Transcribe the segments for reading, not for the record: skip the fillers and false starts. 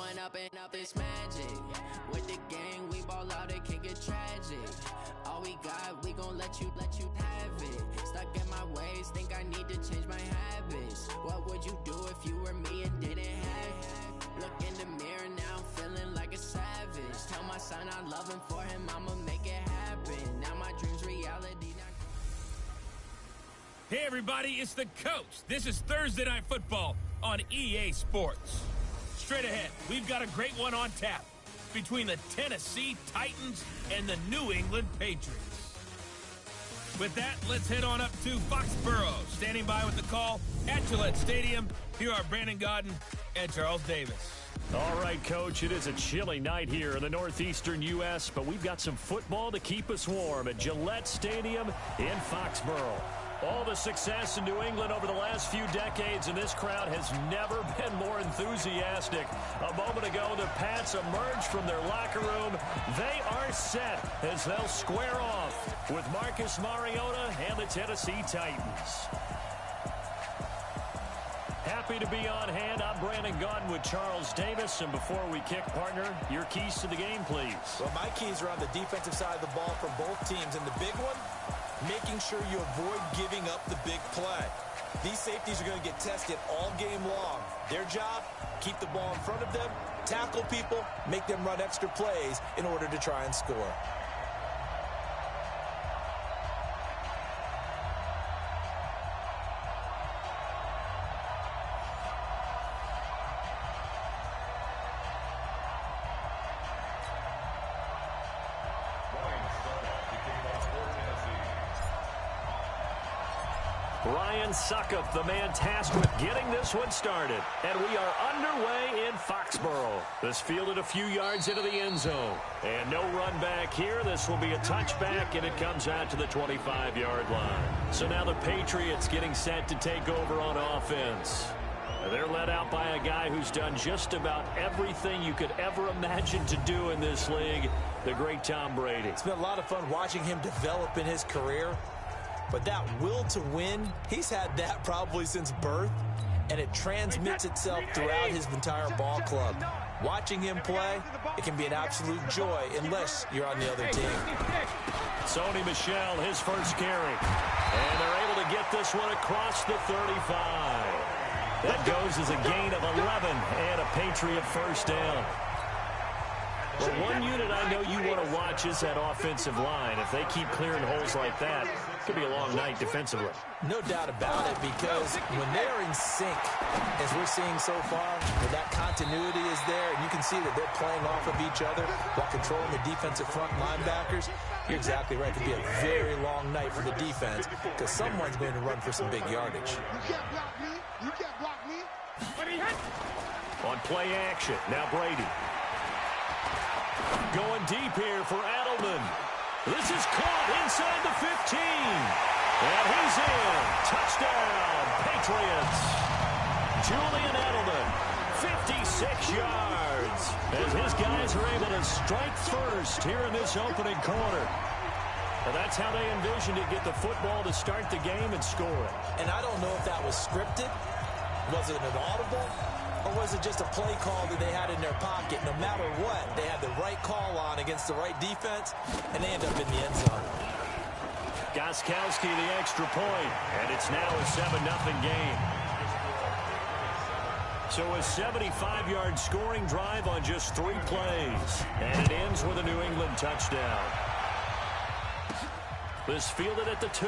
Growing up and up is magic. With the gang, we ball out, it can get tragic. All we got, we gon' let you have it. Stuck in my ways, think I need to change my habits. What would you do if you were me and didn't have it? Look in the mirror now, feeling like a savage. Tell my son I love him, for him I'ma make it happen. Now my dream's reality. Hey everybody, it's the Coach. This is Thursday Night Football on EA Sports. Straight ahead, we've got a great one on tap between the Tennessee Titans and the New England Patriots. With that, let's head on up to Foxborough. Standing by with the call at Gillette Stadium, here are Brandon Godden and Charles Davis. All right, Coach, it is a chilly night here in the northeastern U.S., but we've got some football to keep us warm at Gillette Stadium in Foxborough. All the success in New England over the last few decades, and this crowd has never been more enthusiastic. A moment ago, the Pats emerged from their locker room. They are set as they'll square off with Marcus Mariota and the Tennessee Titans. Happy to be on hand. I'm Brandon Godden with Charles Davis. And before we kick, partner, your keys to the game, please. Well, my keys are on the defensive side of the ball for both teams. And the big one, making sure you avoid giving up the big play. These safeties are going to get tested all game long. Their job, keep the ball in front of them, tackle people, make them run extra plays in order to try and score. Ryan Suckup, the man tasked with getting this one started. And we are underway in Foxborough. This fielded a few yards into the end zone. And no run back here. This will be a touchback, and it comes out to the 25-yard line. So now the Patriots getting set to take over on offense. They're led out by a guy who's done just about everything you could ever imagine to do in this league, the great Tom Brady. It's been a lot of fun watching him develop in his career. But that will to win, he's had that probably since birth, and it transmits itself throughout his entire ball club. Watching him play, it can be an absolute joy unless you're on the other team. Sony Michel, his first carry. And they're able to get this one across the 35. That goes as a gain of 11 and a Patriot first down. Well, one unit I know you want to watch is that offensive line. If they keep clearing holes like that, it could be a long night defensively. No doubt about it, because when they are in sync, as we're seeing so far, where that continuity is there, and you can see that they're playing off of each other while controlling the defensive front linebackers, you're exactly right. It could be a very long night for the defense, because someone's going to run for some big yardage. You can't block me. You can't block me. On play action, now Brady. Going deep here for Edelman. This is caught inside the 15. And he's in. Touchdown, Patriots. Julian Edelman, 56 yards. As his guys are able to strike first here in this opening quarter. Well, that's how they envisioned it, get the football to start the game and score it. And I don't know if that was scripted. Was it an audible? Or was it just a play call that they had in their pocket? No matter what, they had the right call on against the right defense, and they end up in the end zone. Gostkowski the extra point, and it's now a 7-0 game. So a 75-yard scoring drive on just 3 plays, and it ends with a New England touchdown. This fielded at the 2.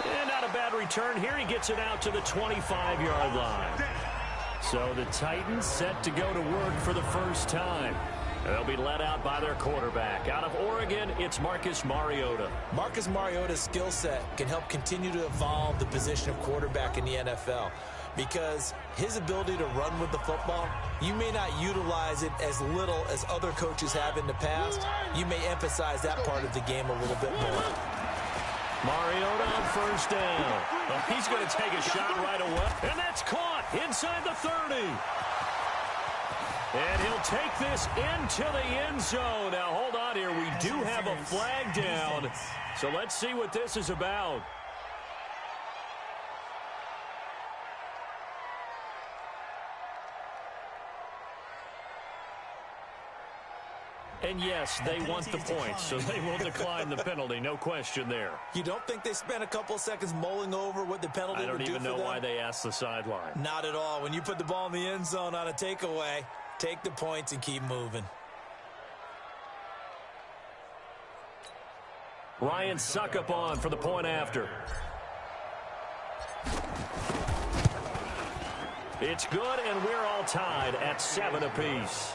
And not a bad return here. He gets it out to the 25-yard line. So the Titans set to go to work for the first time. They'll be led out by their quarterback. Out of Oregon, it's Marcus Mariota. Marcus Mariota's skill set can help continue to evolve the position of quarterback in the NFL, because his ability to run with the football, you may not utilize it as little as other coaches have in the past. You may emphasize that part of the game a little bit more. Mariota on first down. Well, he's going to take a shot right away. And that's caught inside the 30. And he'll take this into the end zone. Now, hold on here. We do have a flag down. So let's see what this is about. And yes, they want the points, so they will decline the penalty. No question there. You don't think they spent a couple seconds mulling over what the penalty would do for them? I don't even know why they asked the sideline. Not at all. When you put the ball in the end zone on a takeaway, take the points and keep moving. Ryan Suckup on for the point after. It's good, and we're all tied at 7 apiece.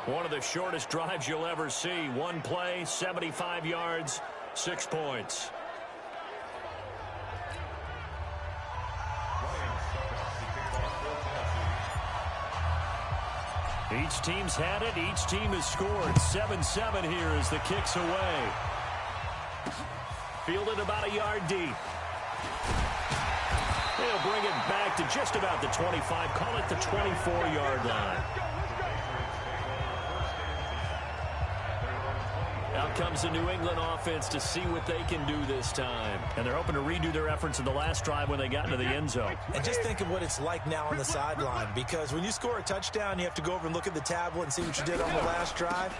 One of the shortest drives you'll ever see. One play, 75 yards, 6 points. Each team's had it. Each team has scored. 7-7 here as the kick's away. Fielded about a yard deep. They'll bring it back to just about the 25. Call it the 24-yard line. Out comes the New England offense to see what they can do this time. And they're hoping to redo their efforts in the last drive when they got into the end zone. And just think of what it's like now on the sideline, because when you score a touchdown, you have to go over and look at the tablet and see what you did on the last drive.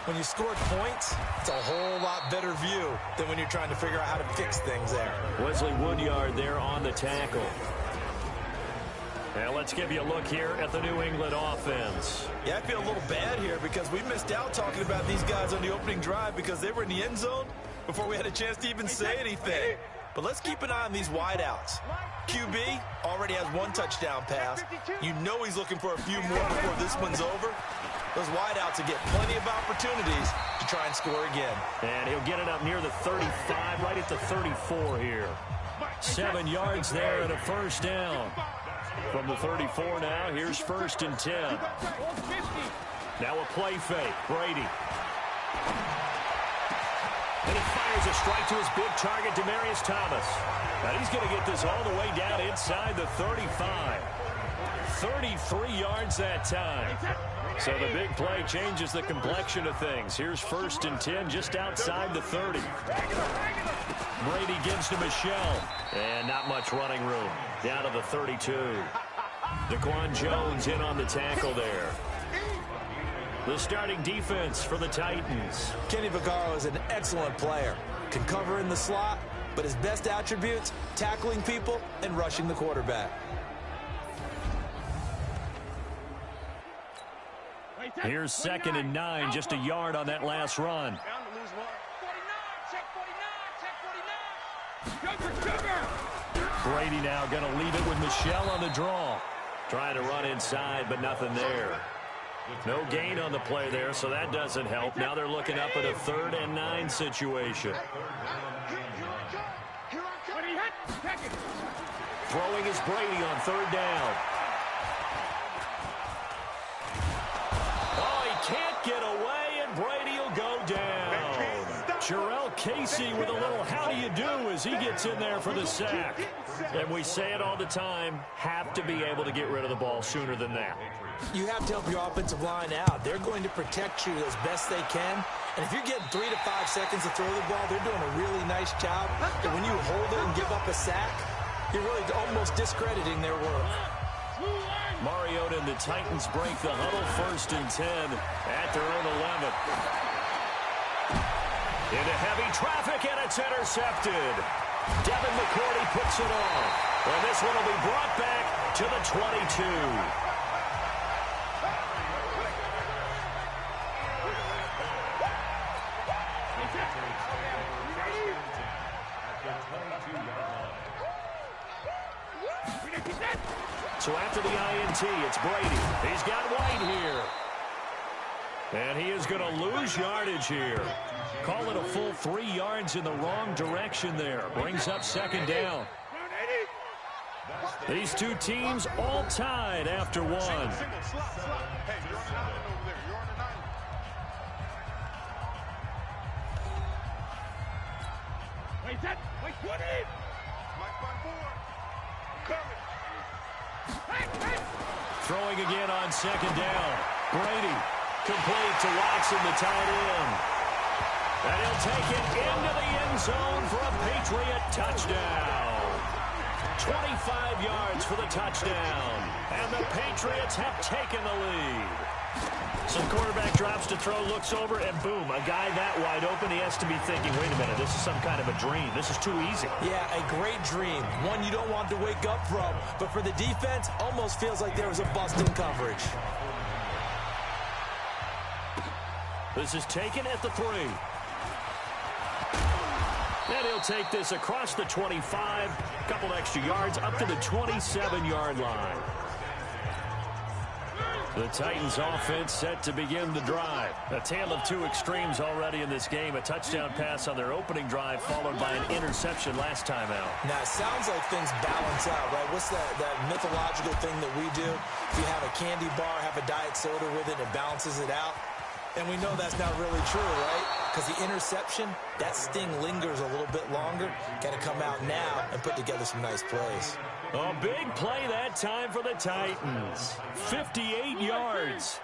When you scored points, it's a whole lot better view than when you're trying to figure out how to fix things there. Wesley Woodyard there on the tackle. And let's give you a look here at the New England offense. Yeah, I feel a little bad here because we missed out talking about these guys on the opening drive because they were in the end zone before we had a chance to even say anything. But let's keep an eye on these wideouts. QB already has 1 touchdown pass. You know he's looking for a few more before this one's over. Those wideouts will get plenty of opportunities to try and score again. And he'll get it up near the 35, right at the 34 here. 7 yards there and a first down. From the 34 now, here's 1st and 10. Now a play fake. Brady. And he fires a strike to his big target, Demaryius Thomas. Now he's going to get this all the way down inside the 35. 33 yards that time. So the big play changes the complexion of things. Here's 1st and 10 just outside the 30. Brady gives to Michelle. And not much running room. Down to the 32. Daquan Jones in on the tackle there. The starting defense for the Titans. Kenny Vaccaro is an excellent player. Can cover in the slot, but his best attributes, tackling people and rushing the quarterback. Here's 2nd and 9, just a yard on that last run. Brady now going to leave it with Michelle on the draw. Trying to run inside, but nothing there. No gain on the play there, so that doesn't help. Now they're looking up at a 3rd and 9 situation. Throwing is Brady on 3rd down. Oh, he can't get away, and Brady will go down. Jarrell Casey with a little how do you do as he gets in there for the sack. And we say it all the time, have to be able to get rid of the ball sooner than that. You have to help your offensive line out. They're going to protect you as best they can. And if you're getting 3 to 5 seconds to throw the ball, they're doing a really nice job. And when you hold it and give up a sack, you're really almost discrediting their work. Mariota and the Titans break the huddle. 1st and 10 at their own 11. Into heavy traffic, and it's intercepted. Devin McCourty puts it on. And this one will be brought back to the 22. So after the INT, it's Brady. He's got White here. And he is going to lose yardage here. Call it a full 3 yards in the wrong direction there. Brings up 2nd down. These two teams all tied after 1. Throwing again on 2nd down. Brady complete to Watson, the tight end. And he'll take it into the end zone for a Patriot touchdown. 25 yards for the touchdown. And the Patriots have taken the lead. Some quarterback drops to throw, looks over, and boom, a guy that wide open, he has to be thinking, wait a minute, this is some kind of a dream. This is too easy. Yeah, a great dream. One you don't want to wake up from. But for the defense, almost feels like there was a bust in coverage. This is taken at the 3. And he'll take this across the 25, a couple extra yards, up to the 27-yard line. The Titans offense set to begin the drive. A tale of two extremes already in this game. A touchdown pass on their opening drive followed by an interception last time out. Now, it sounds like things balance out, right? What's that mythological thing that we do? If you have a candy bar, have a diet soda with it, and it balances it out. And we know that's not really true, right? Because the interception, that sting lingers a little bit longer. Got to come out now and put together some nice plays. A big play that time for the Titans. 58 yards.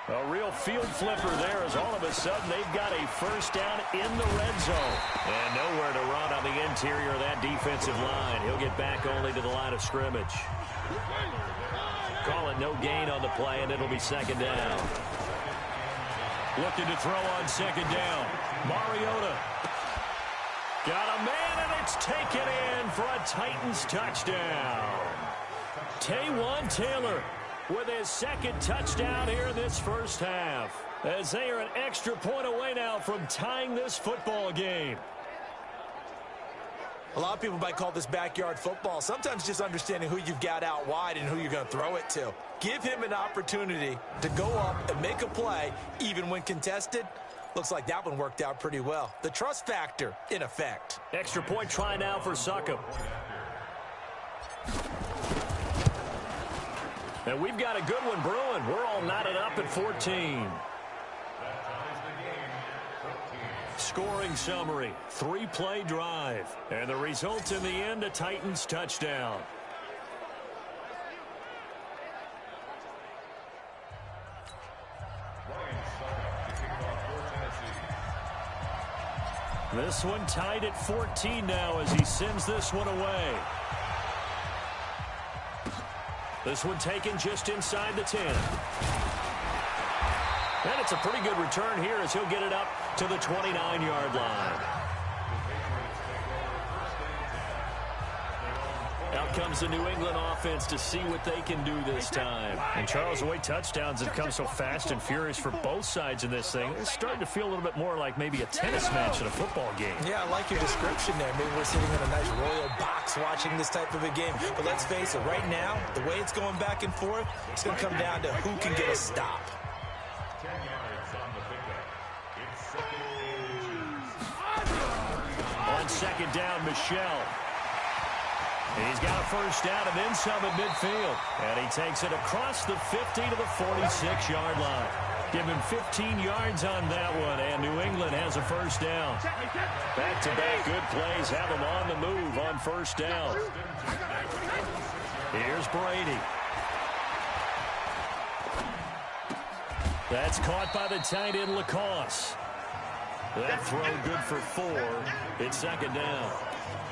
A real field flipper there as all of a sudden they've got a first down in the red zone. And nowhere to run on the interior of that defensive line. He'll get back only to the line of scrimmage. Call it no gain on the play, and it'll be second down. Looking to throw on second down. Mariota. Got a man, and it's taken in for a Titans touchdown. Taywan Taylor with his second touchdown here in this first half. As they are an extra point away now from tying this football game. A lot of people might call this backyard football. Sometimes just understanding who you've got out wide and who you're going to throw it to. Give him an opportunity to go up and make a play, even when contested. Looks like that one worked out pretty well. The trust factor in effect. Extra point try now for Succop. And we've got a good one brewing. We're all knotted up at 14. Scoring summary, 3-play drive. And the result in the end, a Titans touchdown. This one tied at 14 now as he sends this one away. This one taken just inside the 10. And it's a pretty good return here as he'll get it up to the 29-yard line. Out comes the New England offense to see what they can do this time. And Charles, the way touchdowns have come so fast and furious for both sides in this thing, it's starting to feel a little bit more like maybe a tennis match in a football game. Yeah, I like your description there. Maybe we're sitting in a nice royal box watching this type of a game. But let's face it, right now, the way it's going back and forth, it's going to come down to who can get a stop. On second down, Michelle. He's got a first down and then some at midfield. And he takes it across the 50 to the 46-yard line. Give him 15 yards on that one, and New England has a first down. Back-to-back good plays have them on the move on first down. Here's Brady. That's caught by the tight end, Lacoste. That throw good for 4. It's second down.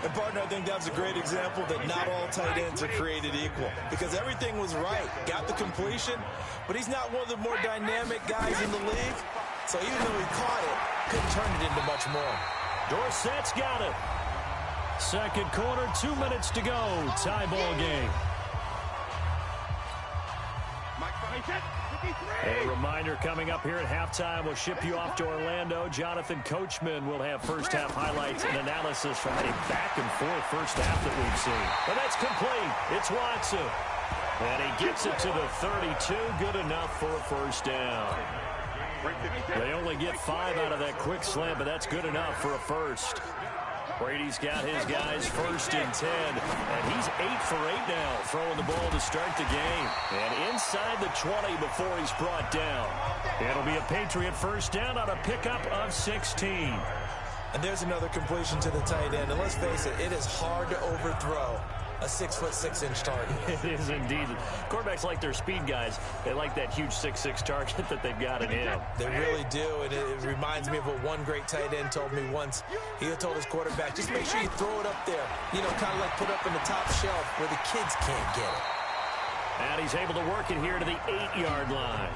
And, partner, I think that's a great example that not all tight ends are created equal. Because everything was right. Got the completion, but he's not one of the more dynamic guys in the league. So even though he caught it, couldn't turn it into much more. Dorsett's got it. Second quarter, 2 minutes to go. Tie ball game. A reminder coming up here at halftime. We'll ship you off to Orlando. Jonathan Coachman will have first half highlights and analysis from a back and forth first half that we've seen. But that's complete. It's Watson. And he gets it to the 32. Good enough for a first down. They only get 5 out of that quick slant, but that's good enough for a first. Brady's got his guys first and 10, and he's 8 for 8 now, throwing the ball to start the game. And inside the 20 before he's brought down. It'll be a Patriot first down on a pickup of 16. And there's another completion to the tight end. And let's face it, it is hard to overthrow a 6'6" target. It is indeed. Quarterbacks like their speed guys. They like that huge 6'6" target that they've got in him. They really do, and it reminds me of what one great tight end told me once. He told his quarterback, just make sure you throw it up there. You know, kind of like put up in the top shelf where the kids can't get it. And he's able to work it here to the 8-yard line.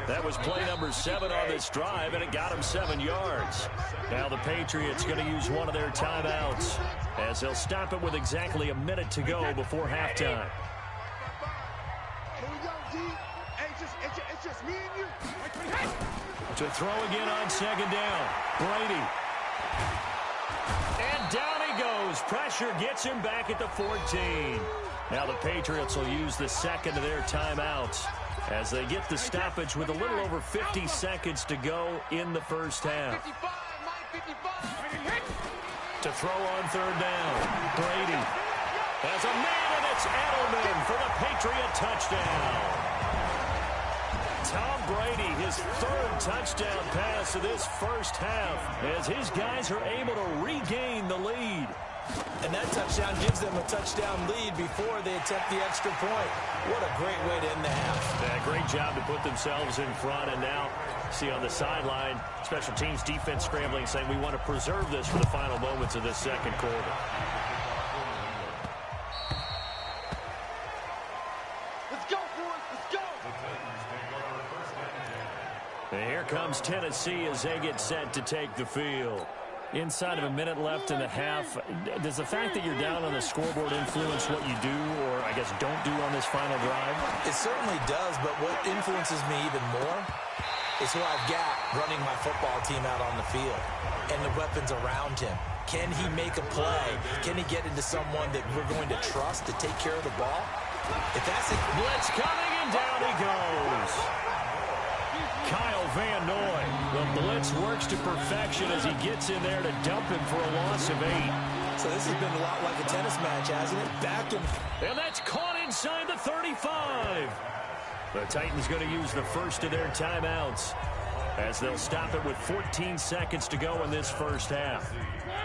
That was play number 7 on this drive, and it got him 7 yards. Now the Patriots going to use one of their timeouts as they'll stop it with exactly a minute to go before halftime. Here we go, D. Hey, it's just me and you. To throw again on second down. Brady. And down he goes. Pressure gets him back at the 14. Now the Patriots will use the second of their timeouts as they get the stoppage with a little over 50 seconds to go in the first half. To throw on third down. Brady has a man, and it's Edelman for the Patriot touchdown. Tom Brady, his 3rd touchdown pass of this first half as his guys are able to regain the lead. And that touchdown gives them a touchdown lead before they attempt the extra point. What a great way to end the half. Yeah, great job to put themselves in front. And now, see on the sideline, special teams defense scrambling, saying we want to preserve this for the final moments of this second quarter. Let's go, boys. Let's go. And here comes Tennessee as they get set to take the field. Inside of a minute left in the half, does the fact that you're down on the scoreboard influence what you do, or I guess don't do on this final drive? It certainly does, but what influences me even more is who I've got running my football team out on the field and the weapons around him. Can he make a play? Can he get into someone that we're going to trust to take care of the ball? If that's it, Blitz coming, and down he goes. Kyle Van Noy. The blitz works to perfection as he gets in there to dump him for a loss of 8. So this has been a lot like a tennis match, hasn't it? Back and that's caught inside the 35. The Titans going to use the first of their timeouts as they'll stop it with 14 seconds to go in this first half.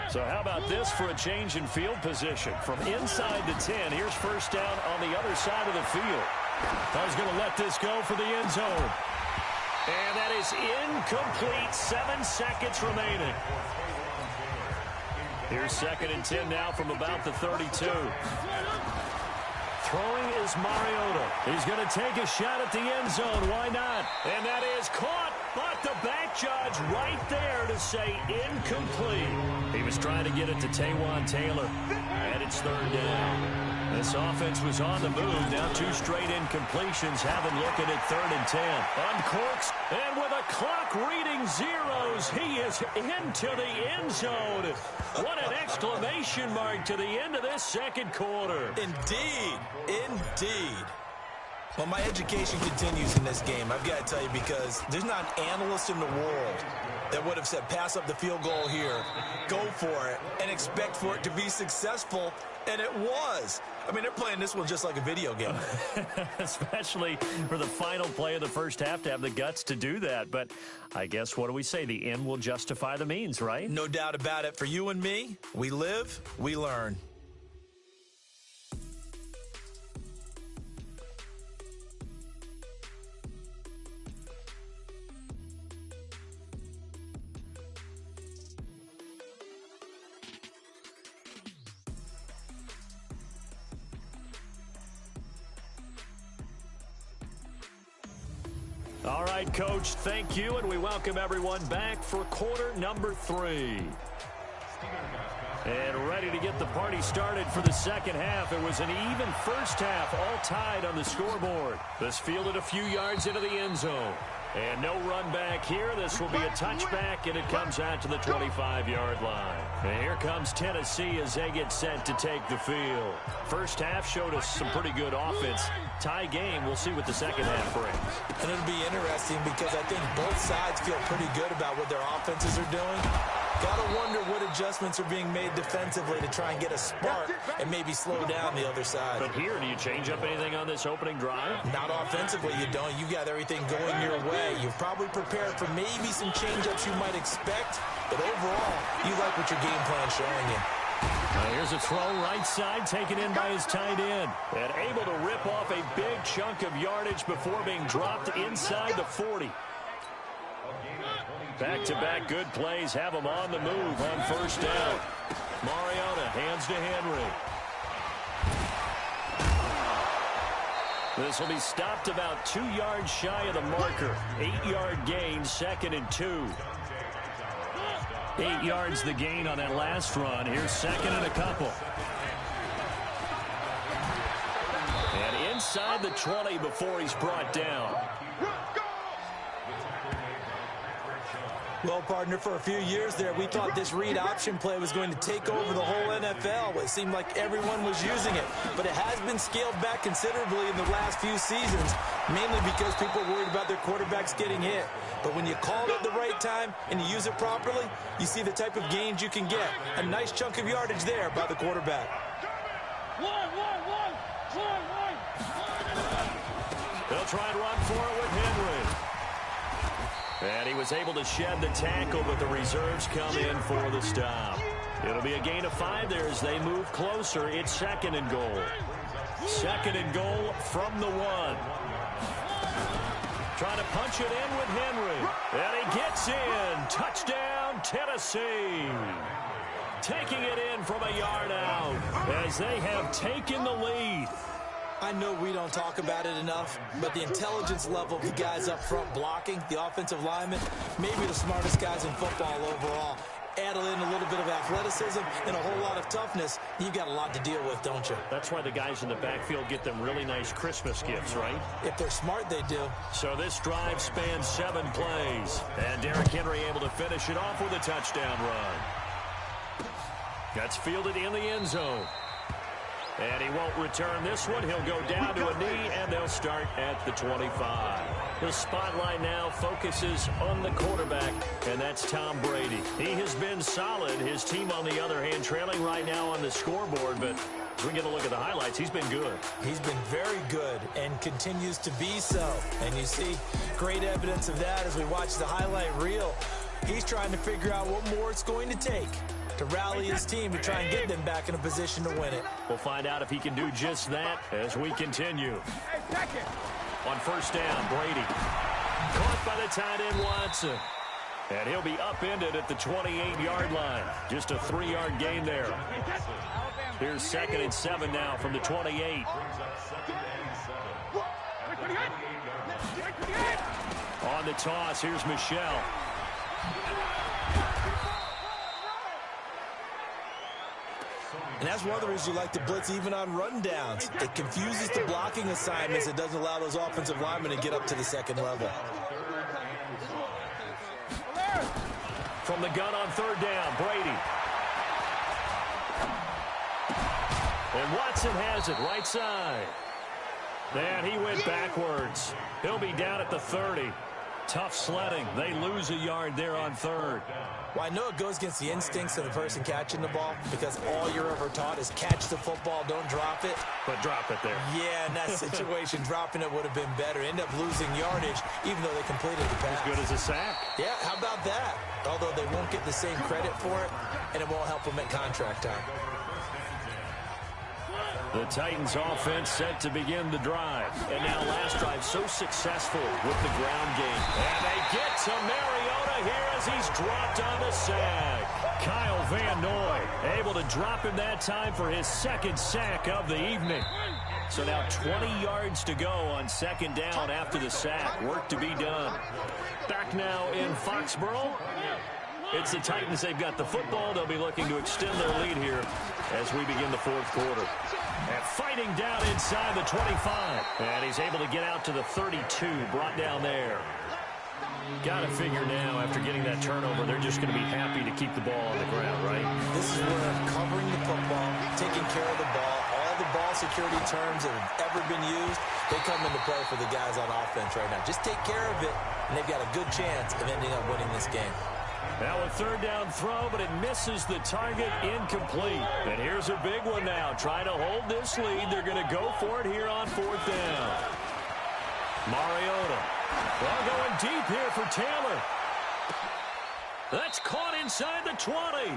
So how about this for a change in field position? From inside the 10, here's first down on the other side of the field. I was going to let this go for the end zone. And that is incomplete. 7 seconds remaining. Here's 2nd and 10 now from about the 32. Throwing is Mariota. He's going to take a shot at the end zone. Why not? And that is caught. But the back judge right there to say incomplete. He was trying to get it to Taywan Taylor. And it's 3rd down. This offense was on the move. Now 2 straight incompletions have him looking at 3rd and 10. Uncorks, and with a clock reading zeros, he is into the end zone. What an exclamation mark to the end of this second quarter. Indeed. Indeed. Well, my education continues in this game, I've got to tell you, because there's not an analyst in the world that would have said pass up the field goal here, go for it, and expect for it to be successful, and it was. I mean, they're playing this one just like a video game. Especially for the final play of the first half to have the guts to do that. But I guess, what do we say? The end will justify the means, right? No doubt about it. For you and me, we live, we learn. All right, Coach, thank you, and we welcome everyone back for quarter number 3. And ready to get the party started for the second half. It was an even first half, all tied on the scoreboard. This fielded a few yards into the end zone. And no run back here. This will be a touchback, and it comes out to the 25-yard line. And here comes Tennessee as they get set to take the field. First half showed us some pretty good offense. Tie game. We'll see what the second half brings. And it'll be interesting because I think both sides feel pretty good about what their offenses are doing. Gotta wonder what adjustments are being made defensively to try and get a spark and maybe slow down the other side. But here, do you change up anything on this opening drive? Not offensively, you don't. You got everything going your way. You've probably prepared for maybe some change-ups you might expect, but overall, you like what your game plan's showing you. Here's a throw right side, taken in by his tight end. And able to rip off a big chunk of yardage before being dropped inside the 40. Back-to-back good plays have him on the move on first down. Mariota hands to Henry. This will be stopped about 2 yards shy of the marker. 8-yard gain, 2nd and 2. 8 yards the gain on that last run. Here's 2nd and a couple. And inside the 20 before he's brought down. Well, partner, for a few years there, we thought this read option play was going to take over the whole NFL. It seemed like everyone was using it, but it has been scaled back considerably in the last few seasons, mainly because people are worried about their quarterbacks getting hit. But when you call it at the right time and you use it properly, you see the type of gains you can get. A nice chunk of yardage there by the quarterback. They'll try and run for it with Henry. And he was able to shed the tackle, but the reserves come in for the stop. It'll be a gain of 5 there as they move closer. It's 2nd and goal. 2nd and goal from the 1. Trying to punch it in with Henry. And he gets in. Touchdown, Tennessee. Taking it in from a yard out as they have taken the lead. I know we don't talk about it enough, but the intelligence level of the guys up front blocking, the offensive linemen, maybe the smartest guys in football overall. Add in a little bit of athleticism and a whole lot of toughness, you've got a lot to deal with, don't you? That's why the guys in the backfield get them really nice Christmas gifts, right? If they're smart, they do. So this drive spans 7 plays, and Derrick Henry able to finish it off with a touchdown run. Gets fielded in the end zone. And he won't return this one. He'll go down to a knee, and they'll start at the 25. The spotlight now focuses on the quarterback, and that's Tom Brady. He has been solid. His team, on the other hand, trailing right now on the scoreboard, but as we get a look at the highlights, he's been good. He's been very good and continues to be so. And you see great evidence of that as we watch the highlight reel. He's trying to figure out what more it's going to take to rally his team to try and get them back in a position to win it. We'll find out if he can do just that as we continue. On first down, Brady. Caught by the tight end, Watson. And he'll be upended at the 28-yard line. Just a 3-yard gain there. Here's 2nd and 7 now from the 28. On the toss, here's Michel. And that's one of the reasons you like to blitz even on rundowns. It confuses the blocking assignments. It doesn't allow those offensive linemen to get up to the second level. From the gun on 3rd down, Brady. And Watson has it right side. And he went backwards. He'll be down at the 30. Tough sledding. They lose a yard there on 3rd. Well, I know it goes against the instincts of the person catching the ball because all you're ever taught is catch the football, don't drop it. But drop it there. Yeah, in that situation, dropping it would have been better. End up losing yardage, even though they completed the pass. As good as a sack. Yeah, how about that? Although they won't get the same credit for it, and it won't help them at contract time. The Titans offense set to begin the drive. And now last drive so successful with the ground game. And they get to Mariota here as he's dropped on the sack. Kyle Van Noy able to drop him that time for his 2nd sack of the evening. So now 20 yards to go on 2nd down after the sack. Work to be done. Back now in Foxborough. It's the Titans. They've got the football. They'll be looking to extend their lead here as we begin the 4th quarter. And fighting down inside the 25. And he's able to get out to the 32. Brought down there. Got to figure now, after getting that turnover, they're just going to be happy to keep the ball on the ground, right? This is where covering the football, taking care of the ball, all the ball security terms that have ever been used, they come into play for the guys on offense right now. Just take care of it, and they've got a good chance of ending up winning this game. Now a 3rd down throw, but it misses the target, incomplete. And here's a big one now. Trying to hold this lead. They're going to go for it here on 4th down. Mariota. Well, going deep here for Taylor. That's caught inside the 20.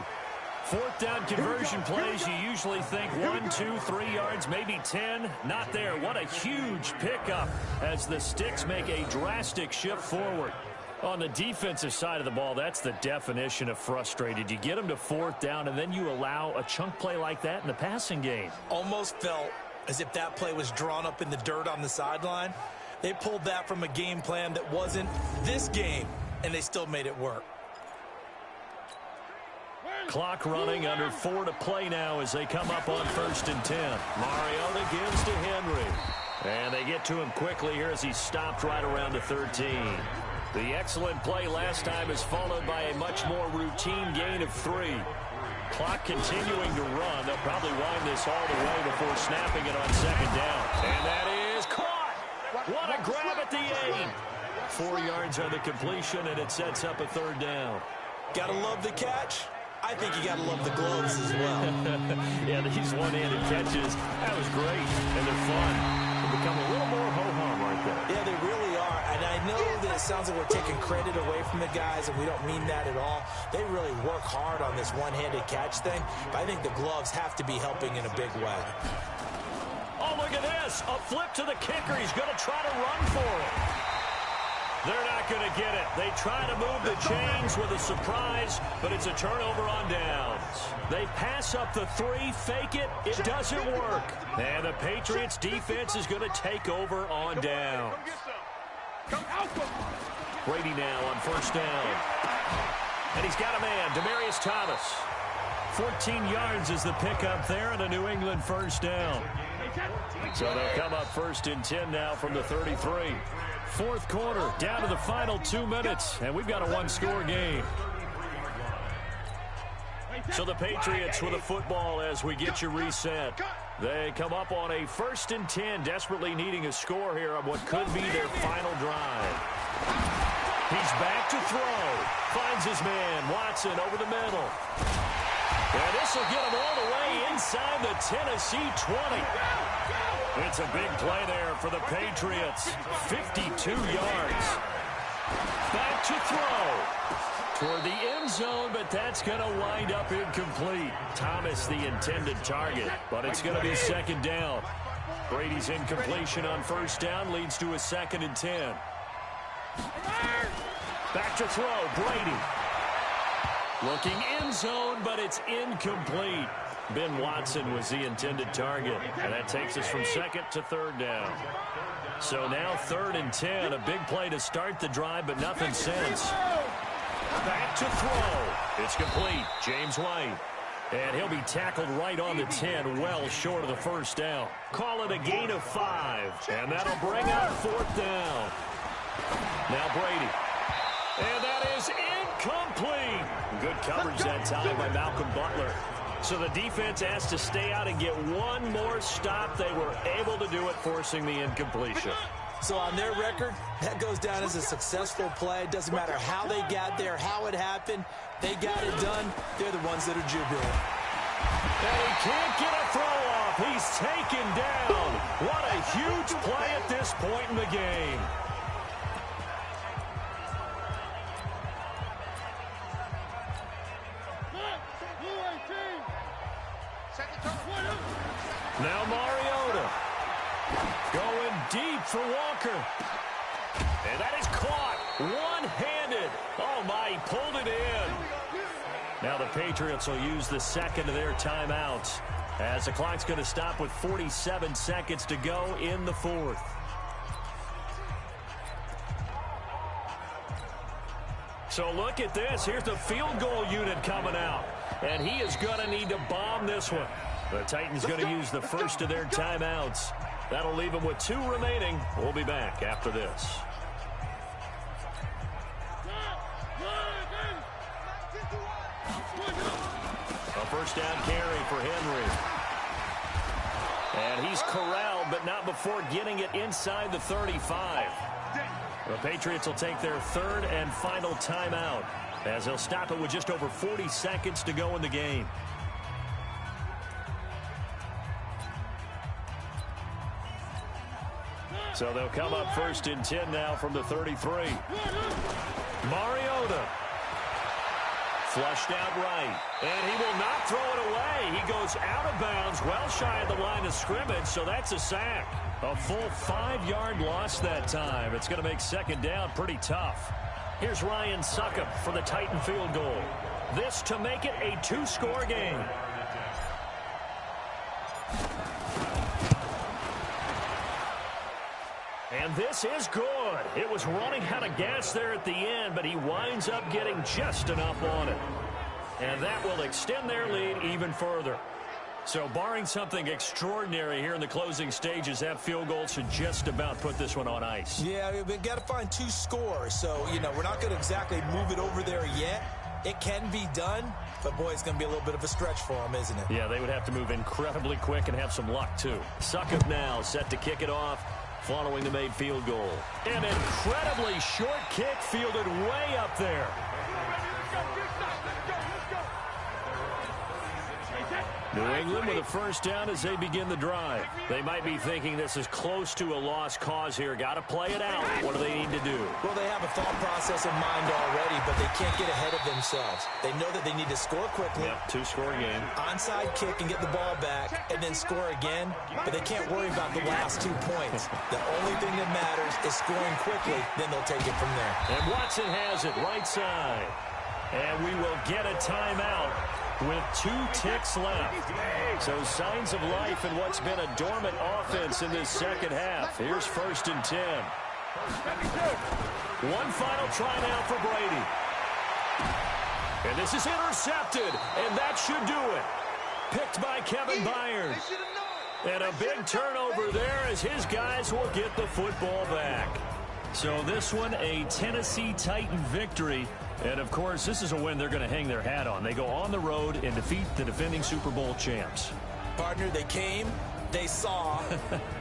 4th down conversion plays, you usually think 1, 2, 3 yards, maybe 10. Not there. What a huge pickup as the Sticks make a drastic shift forward. On the defensive side of the ball, that's the definition of frustrated. You get them to 4th down, and then you allow a chunk play like that in the passing game. Almost felt as if that play was drawn up in the dirt on the sideline. They pulled that from a game plan that wasn't this game, and they still made it work. Clock running, under 4 to play now as they come up on 1st and 10. Mariota gives to Henry. And they get to him quickly here as he's stopped right around the 13. The excellent play last time is followed by a much more routine gain of 3. Clock continuing to run. They'll probably wind this all the way before snapping it on 2nd down. And that is caught. What a grab at the 8. 4 yards on the completion, and it sets up a 3rd down. Gotta love the catch. I think you gotta love the gloves as well. Yeah, these one-handed catches, that was great, and they're fun. They become a little more ho-hum right there. Yeah, they really are, and I know that it sounds like we're taking credit away from the guys, and we don't mean that at all. They really work hard on this one-handed catch thing, but I think the gloves have to be helping in a big way. Oh, look at this. A flip to the kicker. He's going to try to run for it. They're not going to get it. They try to move the chains with a surprise, but it's a turnover on downs. They pass up the 3, fake it. It doesn't work. And the Patriots defense is going to take over on downs. Brady now on 1st down. And he's got a man, Demaryius Thomas. 14 yards is the pickup there, and a New England 1st down. So they'll come up 1st and 10 now from the 33. 4th quarter, down to the final 2 minutes, and we've got a 1-score game. So the Patriots with a football as we get you reset. They come up on a 1st and 10, desperately needing a score here on what could be their final drive. He's back to throw. Finds his man, Watson, over the middle. And this will get him all the way inside the Tennessee 20. It's a big play there for the Patriots. 52 yards. Back to throw. Toward the end zone, but that's going to wind up incomplete. Thomas the intended target, but it's going to be 2nd down. Brady's incompletion on 1st down leads to a 2nd and 10. Back to throw, Brady. Looking end zone, but it's incomplete. Ben Watson was the intended target, and that takes us from 2nd to 3rd down. So now 3rd and 10, a big play to start the drive, but nothing since. Back to throw. It's complete. James White. And he'll be tackled right on the 10, well short of the 1st down. Call it a gain of 5, and that'll bring up 4th down. Now Brady. And that is incomplete. Good coverage that time by Malcolm Butler. So the defense has to stay out and get one more stop. They were able to do it, forcing the incompletion. So on their record, that goes down as a successful play. Doesn't matter how they got there, how it happened. They got it done. They're the ones that are jubilant. And he can't get a throw off. He's taken down. What a huge play at this point in the game. Now Mariota going deep for Walker. And that is caught one-handed. Oh, my, he pulled it in. Now the Patriots will use the 2nd of their timeouts as the clock's going to stop with 47 seconds to go in the 4th. So look at this. Here's the field goal unit coming out. And he is going to need to bomb this one. The Titans going to use the 1st of their timeouts. That'll leave them with 2 remaining. We'll be back after this. A 1st down carry for Henry. And he's corralled, but not before getting it inside the 35. The Patriots will take their 3rd and final timeout as they'll stop it with just over 40 seconds to go in the game. So they'll come up 1st and 10 now from the 33. Mariota. Flushed out right. And he will not throw it away. He goes out of bounds, well shy of the line of scrimmage, so that's a sack. A full 5-yard loss that time. It's going to make 2nd down pretty tough. Here's Ryan Succop for the Titan field goal. This to make it a 2-score game. And this is good. It was running out of gas there at the end, but he winds up getting just enough on it. And that will extend their lead even further. So barring something extraordinary here in the closing stages, that field goal should just about put this one on ice. Yeah, we've got to find 2 scores. So, we're not going to exactly move it over there yet. It can be done, but, boy, it's going to be a little bit of a stretch for them, isn't it? Yeah, they would have to move incredibly quick and have some luck, too. Suckup now set to kick it off following the made field goal. An incredibly short kick fielded way up there. New England with a first down as they begin the drive. They might be thinking this is close to a lost cause here. Got to play it out. What do they need to do? Well, they have a thought process in mind already, but they can't get ahead of themselves. They know that they need to score quickly. Yep, 2-score game. Onside kick and get the ball back and then score again, but they can't worry about the last 2 points. The only thing that matters is scoring quickly, then they'll take it from there. And Watson has it right side. And we will get a timeout with 2 ticks left. So signs of life in what's been a dormant offense in this second half. Here's 1st and 10. One final try now for Brady. And this is intercepted, and that should do it. Picked by Kevin Byard. And a big turnover there as his guys will get the football back. So this one, a Tennessee Titan victory. And, of course, this is a win they're going to hang their hat on. They go on the road and defeat the defending Super Bowl champs. Partner, they came, they saw,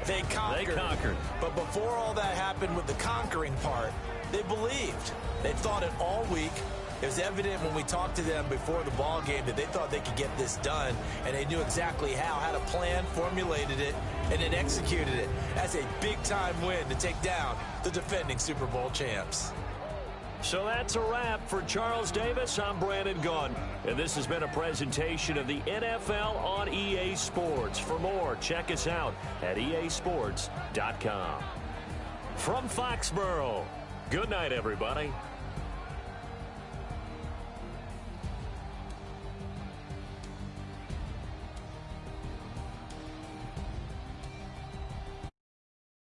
they conquered. They conquered. But before all that happened with the conquering part, they believed. They thought it all week. It was evident when we talked to them before the ball game that they thought they could get this done, and they knew exactly how, had a plan, formulated it, and then executed it. That's a big-time win to take down the defending Super Bowl champs. So that's a wrap for Charles Davis. I'm Brandon Gunn, and this has been a presentation of the NFL on EA Sports. For more, check us out at easports.com. From Foxborough, good night, everybody.